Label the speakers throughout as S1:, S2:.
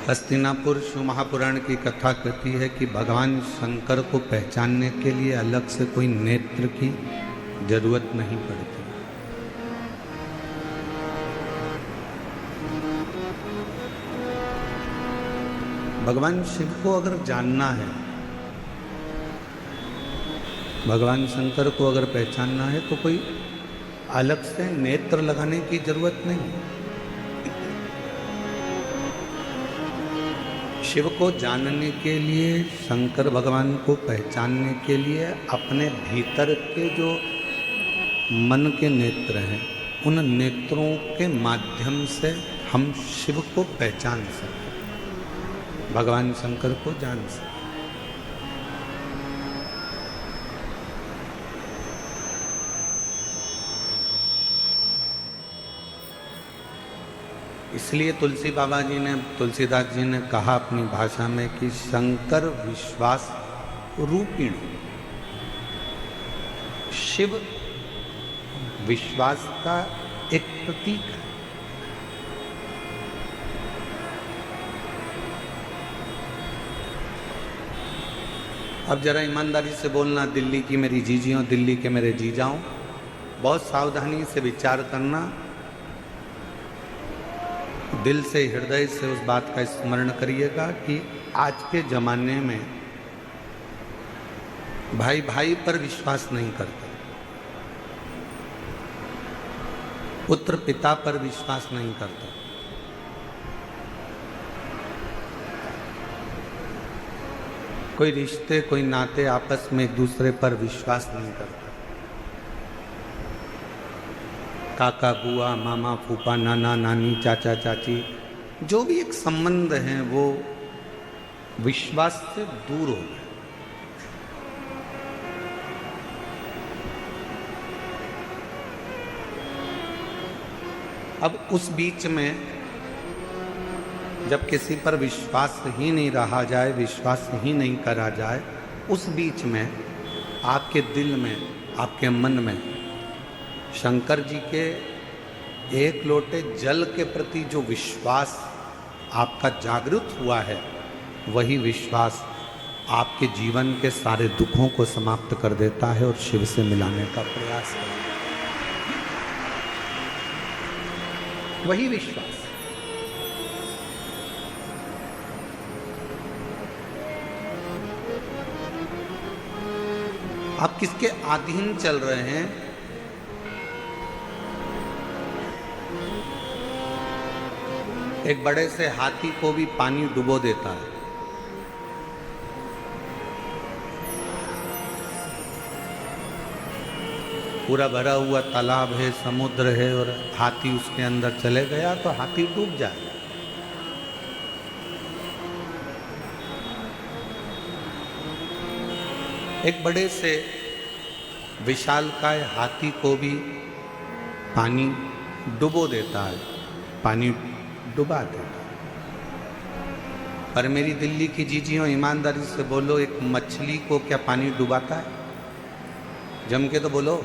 S1: हस्तिनापुर शिव महापुराण की कथा कहती है कि भगवान शंकर को पहचानने के लिए अलग से कोई नेत्र की जरूरत नहीं पड़ती। भगवान शिव को अगर जानना है, भगवान शंकर को अगर पहचानना है तो कोई अलग से नेत्र लगाने की जरूरत नहीं। शिव को जानने के लिए, शंकर भगवान को पहचानने के लिए अपने भीतर के जो मन के नेत्र हैं, उन नेत्रों के माध्यम से हम शिव को पहचान सकते, भगवान शंकर को जान सकते। इसलिए तुलसी बाबा जी ने, तुलसीदास जी ने कहा अपनी भाषा में कि शंकर विश्वास रूपिण, शिव विश्वास का एक प्रतीक है। अब जरा ईमानदारी से बोलना, दिल्ली की मेरी जीजियों, दिल्ली के मेरे जीजाओं, बहुत सावधानी से विचार करना, दिल से, हृदय से उस बात का स्मरण करिएगा कि आज के जमाने में भाई भाई पर विश्वास नहीं करते, पुत्र पिता पर विश्वास नहीं करते, कोई रिश्ते, कोई नाते आपस में एक दूसरे पर विश्वास नहीं करते। काका, बुआ, मामा, फूफा, नाना, नानी, चाचा, चाची, जो भी एक संबंध हैं वो विश्वास से दूर हो गए। अब उस बीच में जब किसी पर विश्वास ही नहीं रहा जाए, विश्वास ही नहीं करा जाए, उस बीच में आपके दिल में, आपके मन में शंकर जी के एक लोटे जल के प्रति जो विश्वास आपका जागृत हुआ है, वही विश्वास आपके जीवन के सारे दुखों को समाप्त कर देता है और शिव से मिलाने का प्रयास करता है। वही विश्वास। आप किसके अधीन चल रहे हैं? एक बड़े से हाथी को भी पानी डुबो देता है। पूरा भरा हुआ तालाब है, समुद्र है और हाथी उसके अंदर चले गया तो हाथी डूब जाएगा। एक बड़े से विशालकाय हाथी को भी पानी डुबो देता है, पानी डुबा देता। पर मेरी दिल्ली की जीजियों, ईमानदारी से बोलो, एक मछली को क्या पानी डुबाता है? जम के तो बोलो।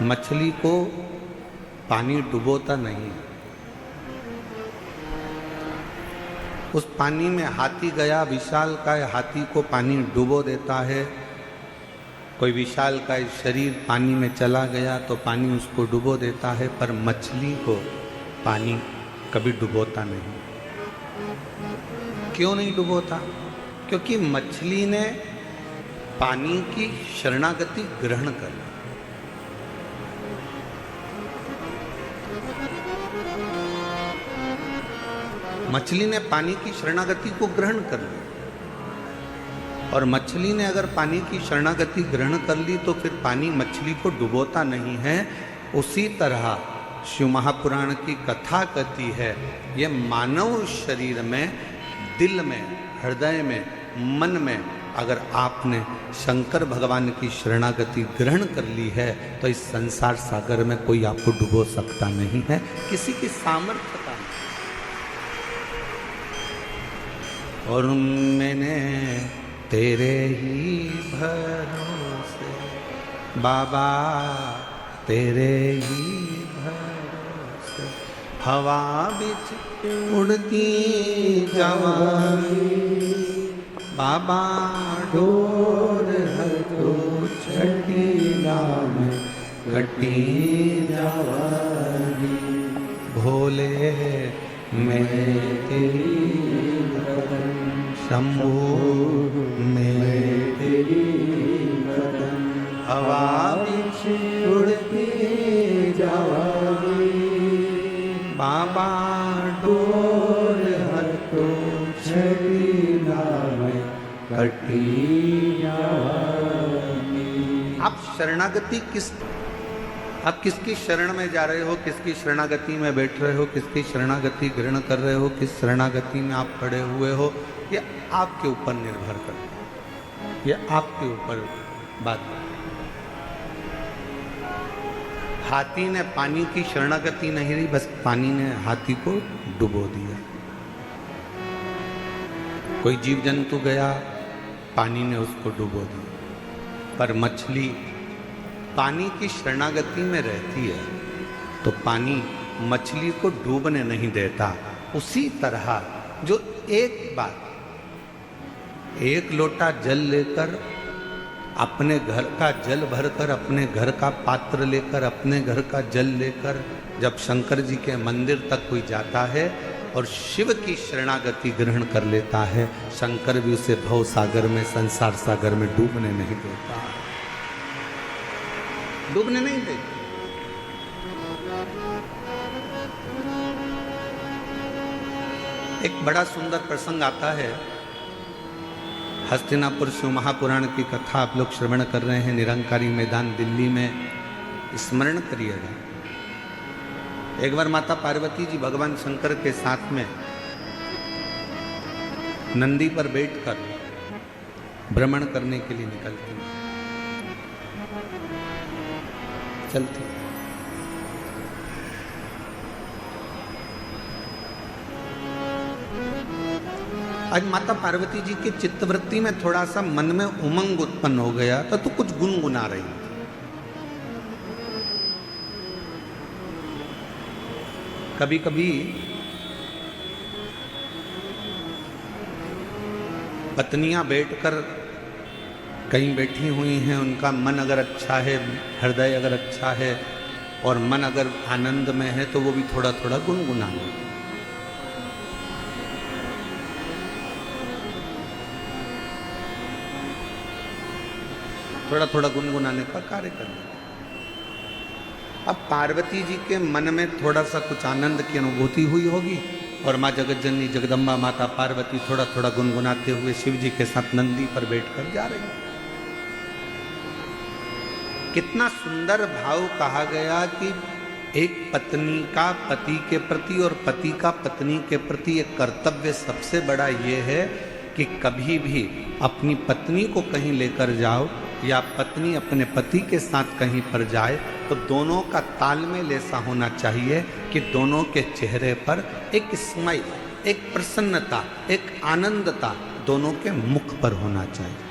S1: मछली को पानी डुबोता नहीं। उस पानी में हाथी गया, विशालकाय हाथी को पानी डुबो देता है। कोई विशालकाय शरीर पानी में चला गया तो पानी उसको डुबो देता है, पर मछली को पानी कभी डुबोता नहीं। क्यों नहीं डुबोता? क्योंकि मछली ने पानी की शरणागति ग्रहण कर ली। मछली ने पानी की शरणागति को ग्रहण कर ली, और मछली ने अगर पानी की शरणागति ग्रहण कर ली तो फिर पानी मछली को डुबोता नहीं है। उसी तरह शिव महापुराण की कथा कहती है, ये मानव शरीर में, दिल में, हृदय में, मन में अगर आपने शंकर भगवान की शरणागति ग्रहण कर ली है तो इस संसार सागर में कोई आपको डुबो सकता नहीं है, किसी की सामर्थ्य का नहीं। और मैंने तेरे ही भरोसे बाबा, तेरे ही भरोसे हवा बिच उड़ती जवानी, बाबा डोर हटो छठी नाम कटी जवानी, भोले मैं तेरी भगतन, शंभू मैं तेरी भगतन, हवा बिच उड़ती जवानी, बाबा डोर हटो छठी नाम कटी जवानी। आप शरणागति आप किसकी शरण में जा रहे हो, किसकी शरणागति में बैठ रहे हो, किसकी शरणागति ग्रहण कर रहे हो, किस शरणागति में आप पड़े हुए हो, ये आपके ऊपर निर्भर करता है, ये आपके ऊपर बात है। हाथी ने पानी की शरणागति नहीं रही, बस पानी ने हाथी को डुबो दिया। कोई जीव जंतु गया, पानी ने उसको डुबो दिया। पर मछली पानी की शरणागति में रहती है तो पानी मछली को डूबने नहीं देता। उसी तरह जो एक बार एक लोटा जल लेकर, अपने घर का जल भरकर, अपने घर का पात्र लेकर, अपने घर का जल लेकर जब शंकर जी के मंदिर तक कोई जाता है और शिव की शरणागति ग्रहण कर लेता है, शंकर भी उसे भव सागर में, संसार सागर में डूबने नहीं देता, डूबने नहीं देता। एक बड़ा सुंदर प्रसंग आता है, हस्तिनापुर शिव महापुराण की कथा आप लोग श्रवण कर रहे हैं, निरंकारी मैदान दिल्ली में, स्मरण करिएगा। एक बार माता पार्वती जी भगवान शंकर के साथ में नंदी पर बैठकर भ्रमण करने के लिए निकलती हैं, चलती। आज माता पार्वती जी के चित्तवृत्ति में थोड़ा सा मन में उमंग उत्पन्न हो गया था, तो कुछ गुनगुना रही थी। कभी कभी पत्नियां बैठकर कहीं बैठी हुई हैं, उनका मन अगर अच्छा है, हृदय अगर अच्छा है और मन अगर आनंद में है तो वो भी थोड़ा थोड़ा गुनगुनाने, थोड़ा थोड़ा गुनगुनाने का कार्य करना। अब पार्वती जी के मन में थोड़ा सा कुछ आनंद की अनुभूति हुई होगी और माँ जगतजननी जगदम्बा माता पार्वती थोड़ा थोड़ा गुनगुनाते हुए शिव जी के साथ नंदी पर बैठकर जा रही। कितना सुंदर भाव कहा गया कि एक पत्नी का पति के प्रति और पति का पत्नी के प्रति एक कर्तव्य सबसे बड़ा ये है कि कभी भी अपनी पत्नी को कहीं लेकर जाओ या पत्नी अपने पति के साथ कहीं पर जाए तो दोनों का तालमेल ऐसा होना चाहिए कि दोनों के चेहरे पर एक स्माइल, एक प्रसन्नता, एक आनंदता दोनों के मुख पर होना चाहिए।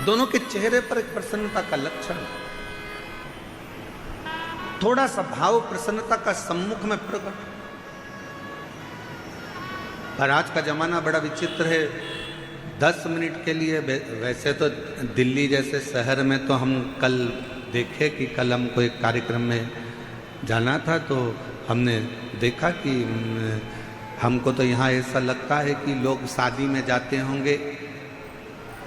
S1: दोनों के चेहरे पर एक प्रसन्नता का लक्षण, थोड़ा सा भाव प्रसन्नता का सम्मुख में प्रकट। पर आज का जमाना बड़ा विचित्र है। 10 मिनट के लिए, वैसे तो दिल्ली जैसे शहर में तो हम कल देखे कि कल हमको एक कार्यक्रम में जाना था, तो हमने देखा कि हमको तो यहाँ ऐसा लगता है कि लोग शादी में जाते होंगे,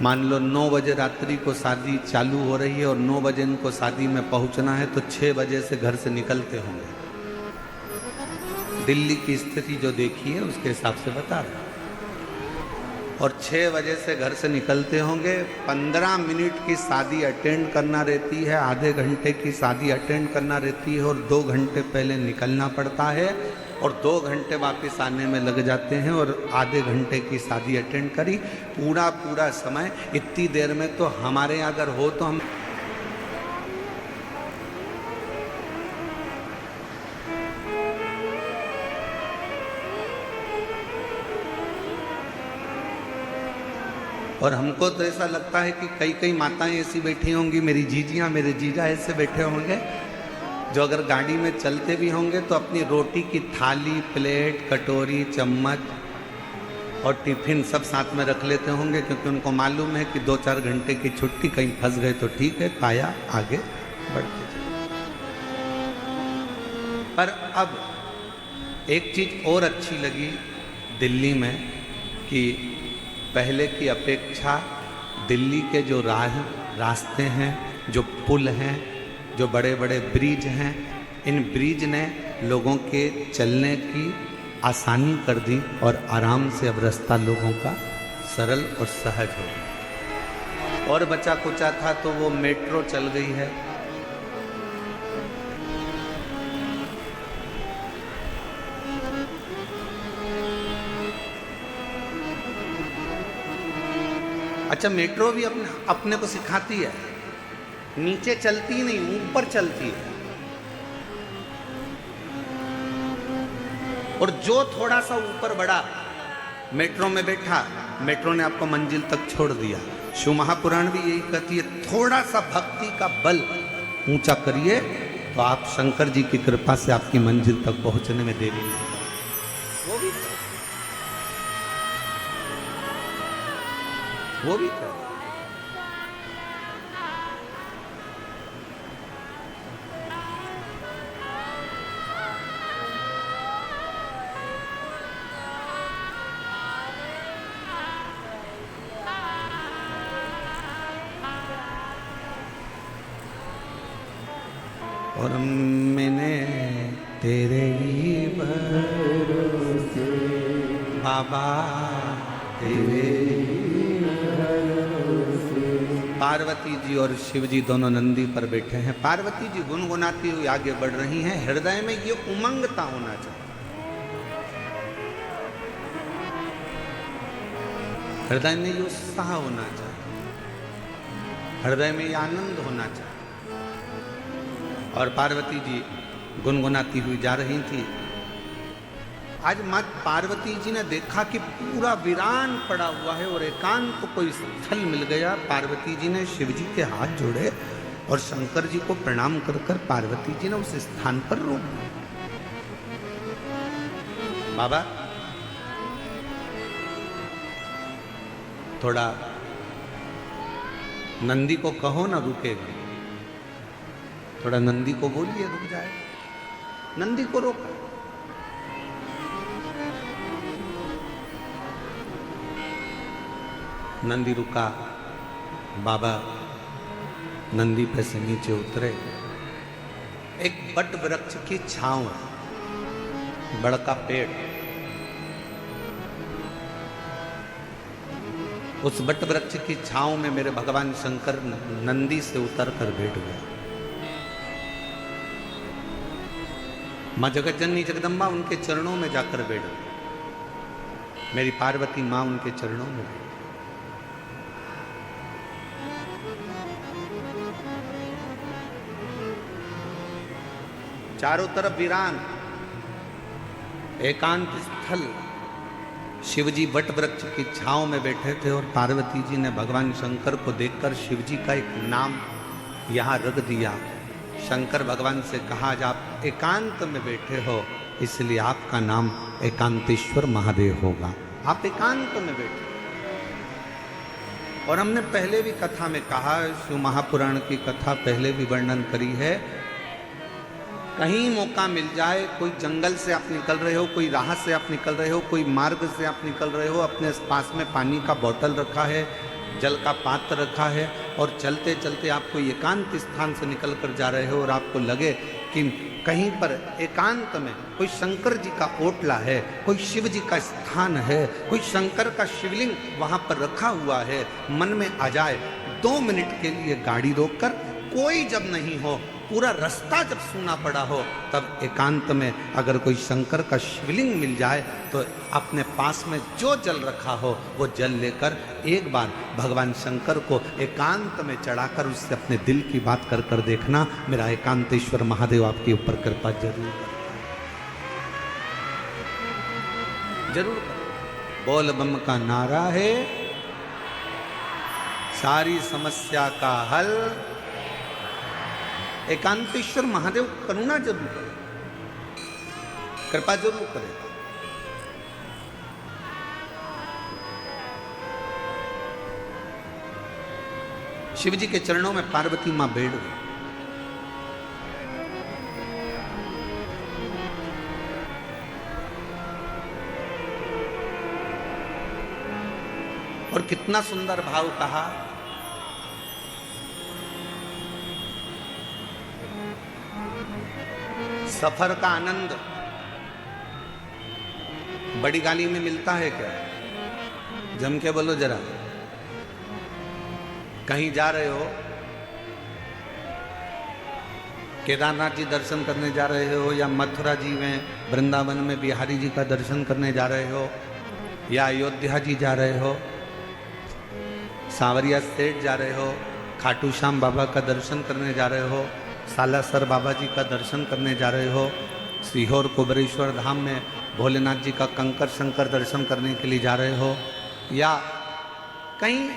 S1: मान लो 9 बजे रात्रि को शादी चालू हो रही है और 9 बजे इनको शादी में पहुँचना है तो 6 बजे से घर से निकलते होंगे। दिल्ली की स्थिति जो देखी है उसके हिसाब से बता रहा हूं। और 6 बजे से घर से निकलते होंगे, 15 मिनट की शादी अटेंड करना रहती है, आधे घंटे की शादी अटेंड करना रहती है और 2 घंटे पहले निकलना पड़ता है और 2 घंटे वापस आने में लग जाते हैं और आधे घंटे की शादी अटेंड करी। पूरा समय इतनी देर में तो हमारे यहाँ अगर हो तो हम और हमको तो ऐसा लगता है कि कई कई माताएं ऐसी बैठी होंगी, मेरी जीजियाँ मेरे जीजा ऐसे बैठे होंगे, जो अगर गाड़ी में चलते भी होंगे तो अपनी रोटी की थाली, प्लेट, कटोरी, चम्मच और टिफिन सब साथ में रख लेते होंगे, क्योंकि उनको मालूम है कि 2-4 घंटे की छुट्टी, कहीं फंस गए तो ठीक है, पाया आगे बढ़ते चले। पर अब एक चीज और अच्छी लगी दिल्ली में कि पहले की अपेक्षा दिल्ली के जो रास्ते हैं, जो पुल हैं, जो बड़े बड़े ब्रिज हैं, इन ब्रिज ने लोगों के चलने की आसानी कर दी और आराम से अब रास्ता लोगों का सरल और सहज हो गया। और बचा कुचा था तो वो मेट्रो चल गई है। अच्छा, मेट्रो भी अपने को सिखाती है, नीचे चलती नहीं, ऊपर चलती है। और जो थोड़ा सा ऊपर बढ़ा, मेट्रो में बैठा, मेट्रो ने आपको मंजिल तक छोड़ दिया। शिव महापुराण भी यही कहती है, थोड़ा सा भक्ति का बल ऊंचा करिए तो आप शंकर जी की कृपा से आपकी मंजिल तक पहुंचने में देरी नहीं। वो भी कर। और मैंने तेरे ही भरोसे बाबा, तेरे पार्वती जी और शिव जी दोनों नंदी पर बैठे हैं। पार्वती जी गुनगुनाती हुई आगे बढ़ रही हैं। हृदय में ये उमंगता होना चाहिए, हृदय में ये उत्साह होना चाहिए, हृदय में ये आनंद होना चाहिए। और पार्वती जी गुनगुनाती हुई जा रही थी। आज माँ पार्वती जी ने देखा कि पूरा वीरान पड़ा हुआ है और एकांत को कोई स्थल मिल गया। पार्वती जी ने शिव जी के हाथ जोड़े और शंकर जी को प्रणाम कर कर पार्वती जी ने उस स्थान पर रोक दिया। बाबा थोड़ा नंदी को कहो ना रुकेगा, थोड़ा नंदी को बोलिए रुक जाए। नंदी को रोका। नंदी रुका। बाबा नंदी पे से नीचे उतरे। एक बट वृक्ष की छांव है, बड़का पेड़, उस बट वृक्ष की छांव में मेरे भगवान शंकर नंदी से उतर कर बैठ गए। माँ जगतजननी जगदम्बा उनके चरणों में जाकर बैठ गई। मेरी पार्वती माँ उनके चरणों में बैठ। चारों तरफ वीरान एकांत स्थल, शिवजी वट वृक्ष की छांव में बैठे थे और पार्वती जी ने भगवान शंकर को देखकर शिवजी का एक नाम यहाँ रख दिया। शंकर भगवान से कहा, आज आप एकांत में बैठे हो इसलिए आपका नाम एकांतेश्वर महादेव होगा। आप एकांत में बैठे। और हमने पहले भी कथा में कहा, शिव महापुराण की कथा पहले भी वर्णन करी है। कहीं मौका मिल जाए, कोई जंगल से आप निकल रहे हो, कोई राह से आप निकल रहे हो, कोई मार्ग से आप निकल रहे हो, अपने पास में पानी का बोतल रखा है, जल का पात्र रखा है और चलते चलते आप कोई एकांत स्थान से निकल कर जा रहे हो और आपको लगे कि कहीं पर एकांत में कोई शंकर जी का ओटला है, कोई शिव जी का स्थान है, कोई शंकर का शिवलिंग वहाँ पर रखा हुआ है, मन में आ जाए 2 मिनट के लिए गाड़ी रोककर, कोई जब नहीं हो, पूरा रास्ता जब सूना पड़ा हो, तब एकांत में अगर कोई शंकर का शिवलिंग मिल जाए तो अपने पास में जो जल रखा हो वो जल लेकर एक बार भगवान शंकर को एकांत में चढ़ाकर उससे अपने दिल की बात कर कर देखना। मेरा एकांतेश्वर महादेव आपके ऊपर कृपा जरूर जरूर। बोल बम का नारा है, सारी समस्या का हल। एकांतेश्वर महादेव करुणा जरूर करे, कृपा जरूर करेगा। शिव जी के चरणों में पार्वती मां बैठ गई। और कितना सुंदर भाव कहा, सफर का आनंद बड़ी गाड़ी में मिलता है क्या? जम के बोलो जरा। कहीं जा रहे हो, केदारनाथ जी दर्शन करने जा रहे हो, या मथुरा जी में वृंदावन में बिहारी जी का दर्शन करने जा रहे हो, या अयोध्या जी जा रहे हो, सांवरिया सेठ जा रहे हो, खाटू श्याम बाबा का दर्शन करने जा रहे हो, सालासर बाबा जी का दर्शन करने जा रहे हो, सीहोर कुबरेश्वर धाम में भोलेनाथ जी का कंकर शंकर दर्शन करने के लिए जा रहे हो, या कहीं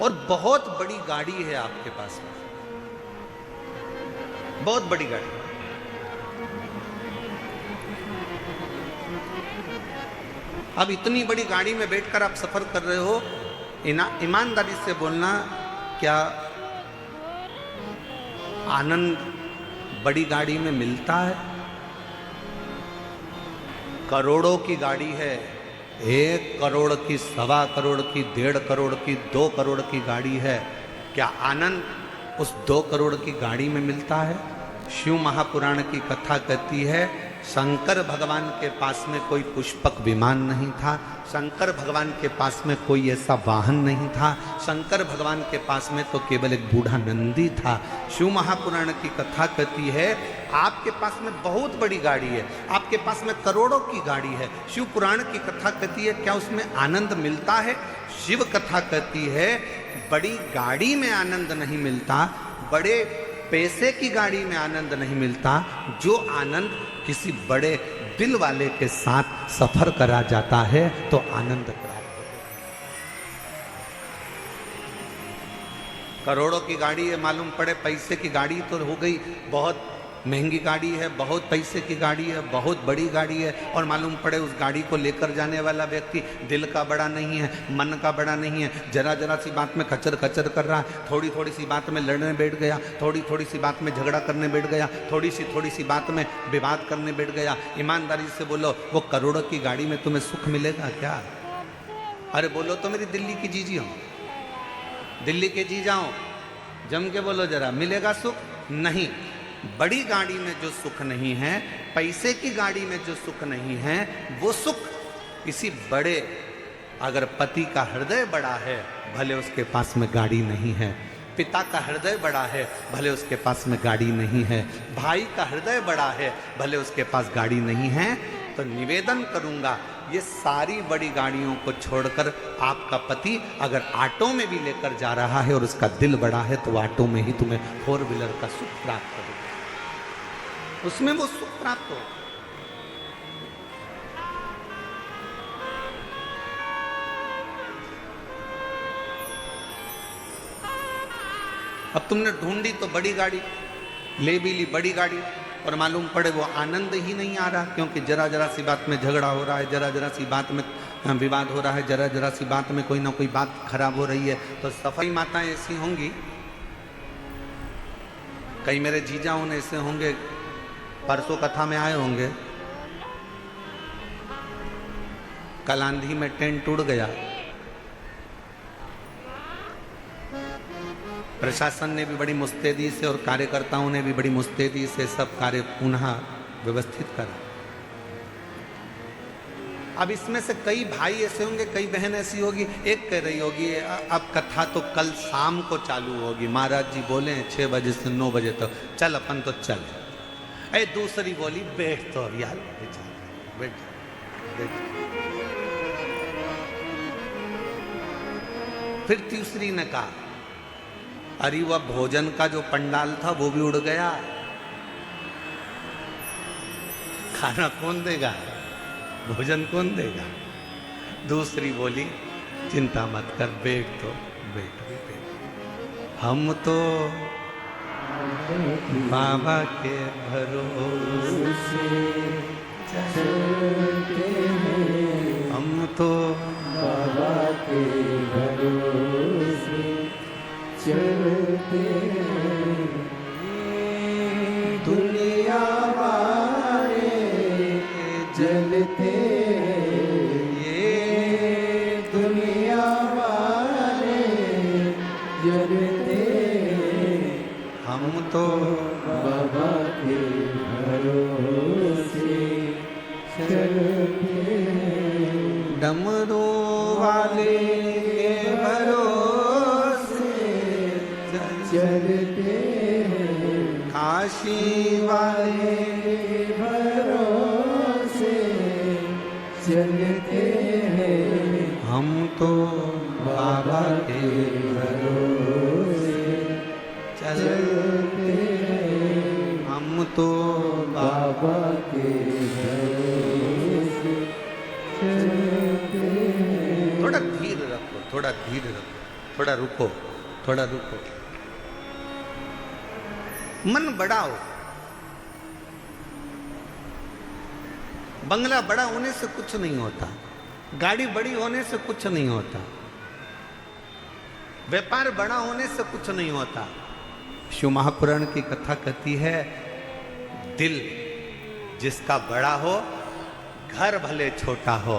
S1: और बहुत बड़ी गाड़ी है आपके पास में, बहुत बड़ी गाड़ी। अब इतनी बड़ी गाड़ी में बैठकर आप सफर कर रहे हो, ईमानदारी से बोलना, क्या आनंद बड़ी गाड़ी में मिलता है? करोड़ों की गाड़ी है, 1 करोड़ की, 1.25 करोड़ की, 1.5 करोड़ की, 2 करोड़ की गाड़ी है। क्या आनंद उस 2 करोड़ की गाड़ी में मिलता है? शिव महापुराण की कथा कहती है, शंकर भगवान के पास में कोई पुष्पक विमान नहीं था, शंकर भगवान के पास में कोई ऐसा वाहन नहीं था, शंकर भगवान के पास में तो केवल एक बूढ़ा नंदी था। शिव महापुराण की कथा कहती है, आपके पास में बहुत बड़ी गाड़ी है, आपके पास में करोड़ों की गाड़ी है। शिव पुराण की कथा कहती है, क्या उसमें आनंद मिलता है? शिव कथा कहती है, बड़ी गाड़ी में आनंद नहीं मिलता, बड़े पैसे की गाड़ी में आनंद नहीं मिलता। जो आनंद किसी बड़े दिल वाले के साथ सफर करा जाता है तो आनंद प्राप्त होता है। करोड़ों की गाड़ी है, मालूम पड़े पैसे की गाड़ी तो हो गई, बहुत महंगी गाड़ी है, बहुत पैसे की गाड़ी है, बहुत बड़ी गाड़ी है, और मालूम पड़े उस गाड़ी को लेकर जाने वाला व्यक्ति दिल का बड़ा नहीं है, मन का बड़ा नहीं है, जरा जरा सी बात में कचर कचर कर रहा है, थोड़ी थोड़ी सी बात में लड़ने बैठ गया, थोड़ी थोड़ी सी बात में झगड़ा करने बैठ गया, थोड़ी सी बात में विवाद करने बैठ गया। ईमानदारी से बोलो, वो करोड़ों की गाड़ी में तुम्हें सुख मिलेगा क्या? अरे बोलो तो मेरी दिल्ली की जीजी हो, दिल्ली के जी जाओ, जम के बोलो जरा, मिलेगा सुख? नहीं। बड़ी गाड़ी में जो सुख नहीं है, पैसे की गाड़ी में जो सुख नहीं है, वो सुख किसी बड़े, अगर पति का हृदय बड़ा है भले उसके पास में गाड़ी नहीं है, पिता का हृदय बड़ा है भले उसके पास में गाड़ी नहीं है, भाई का हृदय बड़ा है भले उसके पास गाड़ी नहीं है, तो निवेदन करूंगा, ये सारी बड़ी गाड़ियों को छोड़कर आपका पति अगर ऑटो में भी लेकर जा रहा है और उसका दिल बड़ा है, तो ऑटो में ही तुम्हें 4 व्हीलर का सुख प्राप्त होगा, उसमें वो सुख प्राप्त हो। अब तुमने ढूंढी तो बड़ी गाड़ी, ले भी ली बड़ी गाड़ी, और मालूम पड़े वो आनंद ही नहीं आ रहा, क्योंकि जरा जरा सी बात में झगड़ा हो रहा है, जरा जरा सी बात में विवाद हो रहा है, जरा जरा सी बात में कोई ना कोई बात खराब हो रही है। तो सफाई माताएं ऐसी होंगी, कई मेरे जीजा उन ऐसे होंगे, परसों कथा में आए होंगे, कल आंधी में टेंट टूट गया, प्रशासन ने भी बड़ी मुस्तैदी से और कार्यकर्ताओं ने भी बड़ी मुस्तैदी से सब कार्य पुनः व्यवस्थित करा। अब इसमें से कई भाई ऐसे होंगे, कई बहन ऐसी होगी, एक कह रही होगी अब कथा तो कल शाम को चालू होगी, महाराज जी बोले 6 बजे से 9 बजे तक, चल अपन तो चल। अरे दूसरी बोली बैठ तो अब यार, बैठ बैठ। फिर तीसरी ने कहा, अरे वह भोजन का जो पंडाल था वो भी उड़ गया, खाना कौन देगा, भोजन कौन देगा? दूसरी बोली, चिंता मत कर, बैठ तो बैठ भी बैठ। हम तो बाबा के भरोसे चलते हैं, हम तो
S2: बाबा के भरोसे चलते हैं। दुनिया वाले जलते हैं, ये दुनिया वाले जलते हैं,
S1: हम तो
S2: बाबा के भरोसे चलते हैं।
S1: डमरू वाले के भरोसे
S2: चलते हैं,
S1: काशी वाले
S2: के भरोसे चलते हैं,
S1: हम तो बाबा के
S2: भरोसे
S1: चलते
S2: हैं,
S1: हम तो
S2: बाबा के भरोसे चलते हैं।
S1: थोड़ा धीर रखो, थोड़ा धीर रखो, थोड़ा रुको, थोड़ा रुको। मन बढ़ाओ। बंगला बड़ा होने से कुछ नहीं होता, गाड़ी बड़ी होने से कुछ नहीं होता, व्यापार बड़ा होने से कुछ नहीं होता। शिव महापुराण की कथा कहती है, दिल जिसका बड़ा हो, घर भले छोटा हो,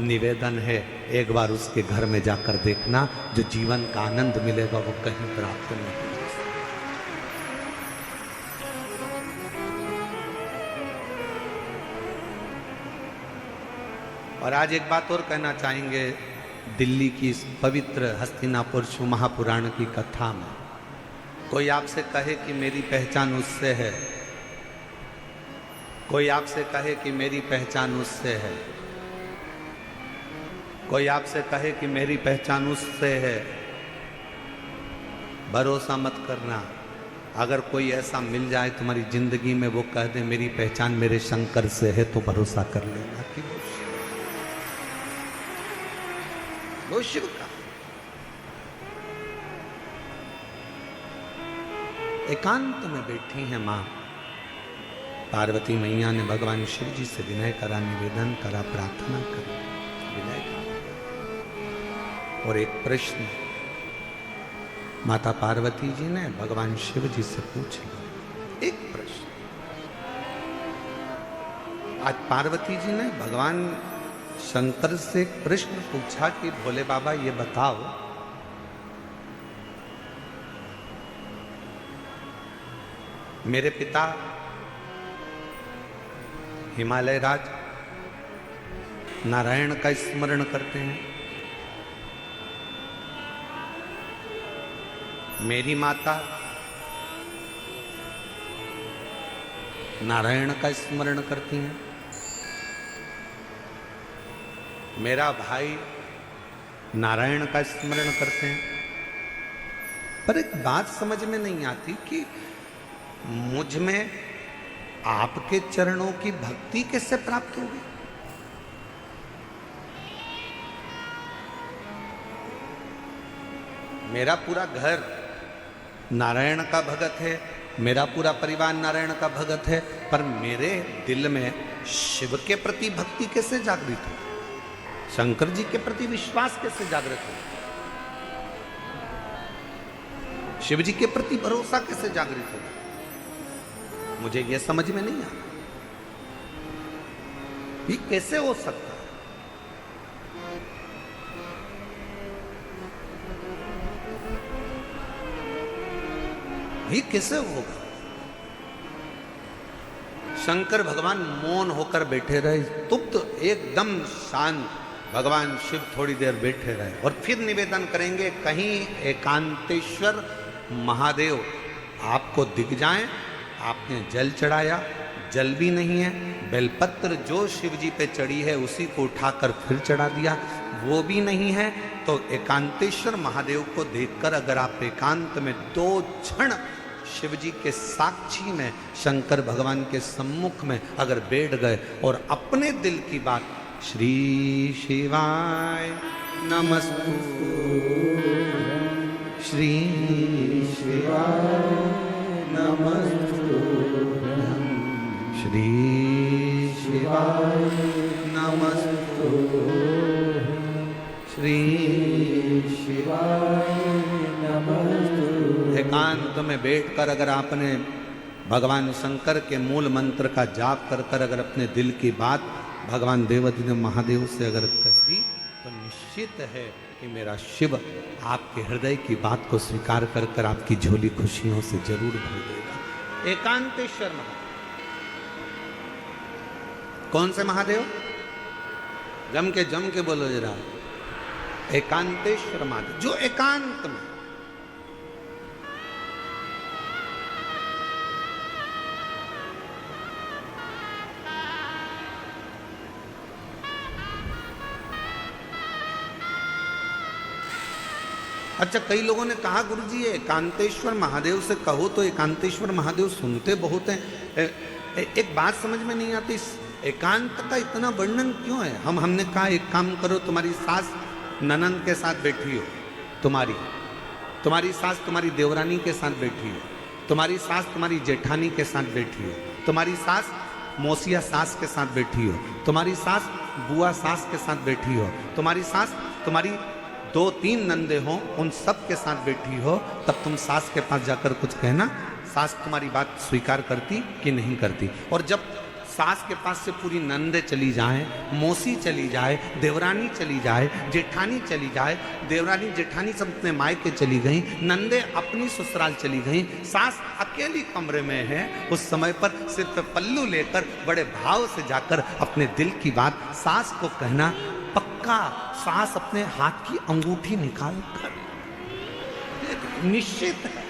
S1: निवेदन है एक बार उसके घर में जाकर देखना, जो जीवन का आनंद मिलेगा वो कहीं प्राप्त नहीं हो। और आज एक बात और कहना चाहेंगे, दिल्ली की इस पवित्र हस्तिनापुर शिव महापुराण की कथा में कोई आपसे कहे कि मेरी पहचान उससे है, कोई आपसे कहे कि मेरी पहचान उससे है, कोई आपसे कहे कि मेरी पहचान उससे है, भरोसा मत करना। अगर कोई ऐसा मिल जाए तुम्हारी जिंदगी में, वो कह दे मेरी पहचान मेरे शंकर से है, तो भरोसा कर लेना कि वो शिव का। एकांत में बैठी हैं मां पार्वती मैया ने भगवान शिव जी से विनय करा, निवेदन करा, प्रार्थना करी, विनय करा। और एक प्रश्न माता पार्वती जी ने भगवान शिव जी से पूछ लिया, एक प्रश्न। आज पार्वती जी ने भगवान शंकर से एक प्रश्न पूछा कि भोले बाबा ये बताओ, मेरे पिता हिमालय राज नारायण का स्मरण करते हैं, मेरी माता नारायण का स्मरण करती हैं, मेरा भाई नारायण का स्मरण करते हैं। पर एक बात समझ में नहीं आती कि मुझ में आपके चरणों की भक्ति कैसे प्राप्त होगी। मेरा पूरा घर नारायण का भगत है, मेरा पूरा परिवार नारायण का भगत है, पर मेरे दिल में शिव के प्रति भक्ति कैसे जागृत हो, शंकर जी के प्रति विश्वास कैसे जागृत हो, शिव जी के प्रति भरोसा कैसे जागृत हो, मुझे यह समझ में नहीं आता। ये कैसे हो सकता है? ये कैसे होगा? शंकर भगवान मौन होकर बैठे रहे, स्तुप्त, एकदम शांत। भगवान शिव थोड़ी देर बैठे रहे और फिर निवेदन करेंगे, कहीं एकांतेश्वर महादेव आपको दिख जाएं। आपने जल चढ़ाया, जल भी नहीं है, बेलपत्र जो शिव जी पे चढ़ी है उसी को उठाकर फिर चढ़ा दिया, वो भी नहीं है। तो एकांतेश्वर महादेव को देखकर अगर आप एकांत में 2 क्षण शिव जी के साक्षी में, शंकर भगवान के सम्मुख में अगर बैठ गए और अपने दिल की बात श्री शिवाय नमस्तु श्री
S2: शिवाय नमस्तुभ्यं
S1: श्री
S2: शिवाय
S1: नमस्तुभ्यं श्री
S2: शिवाय नमस्तुभ्यं।
S1: एकांत में बैठकर अगर आपने भगवान शंकर के मूल मंत्र का जाप कर कर अगर अपने दिल की बात भगवान देवाधिदेव महादेव से अगर कह दी तो निश्चित है कि मेरा शिव आपके हृदय की बात को स्वीकार कर कर आपकी झोली खुशियों से जरूर भर देगा। एकांतेश्वर महादेव कौन से महादेव? जम के बोलो जरा। एकांतेश्वर महादेव जो एकांत में अच्छा, कई लोगों ने कहा गुरुजी ये एकांतेश्वर महादेव से कहो तो एकांतेश्वर महादेव सुनते बहुत हैं। एक बात समझ में नहीं आती, एकांत का इतना वर्णन क्यों है? हमने कहा एक काम करो, तुम्हारी सास ननंद के साथ बैठी हो, तुम्हारी सास तुम्हारी देवरानी के साथ बैठी हो, तुम्हारी सास तुम्हारी जेठानी के साथ बैठी हो, तुम्हारी सास मौसिया सास के साथ बैठी हो, तुम्हारी सास बुआ सास के साथ बैठी हो, तुम्हारी सास तुम्हारी 2-3 नंदे हो, उन सब के साथ बैठी हो, तब तुम सास के पास जाकर कुछ कहना, सास तुम्हारी बात स्वीकार करती कि नहीं करती। और जब सास के पास से पूरी नंदे चली जाए, मौसी चली जाए, देवरानी चली जाए, जेठानी चली जाए, देवरानी जेठानी सब अपने मायके चली गई, नंदे अपनी ससुराल चली गई, सास अकेली कमरे में है, उस समय पर सिर पे पल्लू लेकर बड़े भाव से जाकर अपने दिल की बात सास को कहना, पक्का सास अपने हाथ की अंगूठी निकाल कर निश्चित है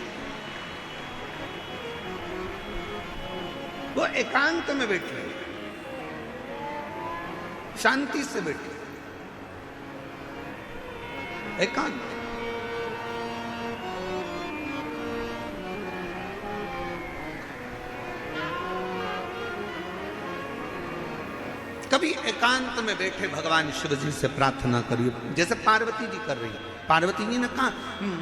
S1: वो एकांत में बैठे, शांति से बैठे, एकांत। कभी एकांत में बैठे भगवान शिव जी से प्रार्थना करिए, जैसे पार्वती जी कर रही है। पार्वती जी ने कहा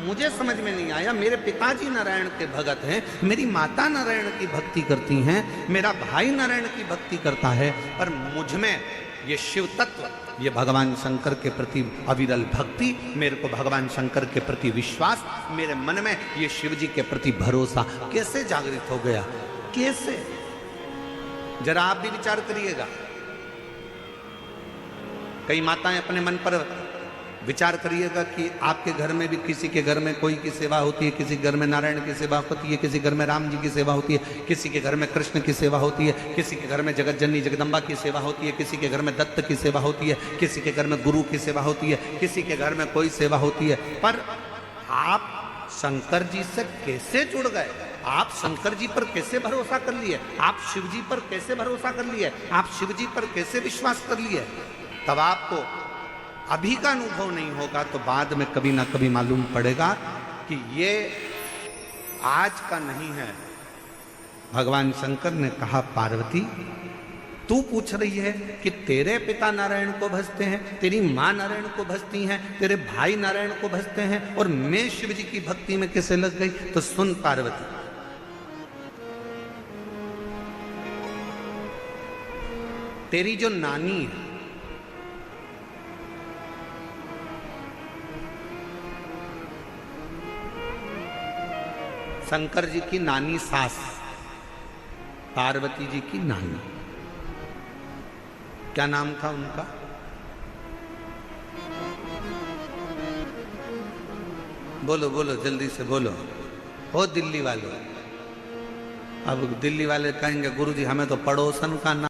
S1: मुझे समझ में नहीं आया, मेरे पिताजी नारायण के भगत हैं, मेरी माता नारायण की भक्ति करती हैं, मेरा भाई नारायण की भक्ति करता है, पर मुझ में ये शिव तत्व, ये भगवान शंकर के प्रति अविरल भक्ति, मेरे को भगवान शंकर के प्रति विश्वास, मेरे मन में ये शिव जी के प्रति भरोसा कैसे जागृत हो गया? कैसे? जरा आप भी विचार करिएगा। कई माताएं अपने मन पर विचार करिएगा कि आपके घर में भी किसी के घर में कोई की सेवा होती है, किसी घर में नारायण की सेवा होती है, किसी घर में राम जी की सेवा होती है, किसी के घर में कृष्ण की सेवा होती है, किसी के घर में जगत जननी जगदम्बा की सेवा होती है, किसी के घर में दत्त की सेवा होती है, किसी के घर में गुरु की सेवा होती है, किसी के घर में कोई सेवा होती है। पर आप शंकर जी से कैसे जुड़ गए? आप शंकर जी पर कैसे भरोसा कर लिए? आप शिव जी पर कैसे भरोसा कर लिए? आप शिव जी पर कैसे विश्वास कर लिए? तब आपको अभी का अनुभव नहीं होगा तो बाद में कभी ना कभी मालूम पड़ेगा कि ये आज का नहीं है। भगवान शंकर ने कहा पार्वती तू पूछ रही है कि तेरे पिता नारायण को भजते हैं, तेरी माँ नारायण को भजती हैं, तेरे भाई नारायण को भजते हैं और मैं शिव जी की भक्ति में कैसे लग गई? तो सुन पार्वती, तेरी जो नानी है, शंकर जी की नानी सास, पार्वती जी की नानी, क्या नाम था उनका? बोलो बोलो जल्दी से बोलो। ओ दिल्ली वाले, अब दिल्ली वाले कहेंगे गुरुजी हमें तो पड़ोसन का नाम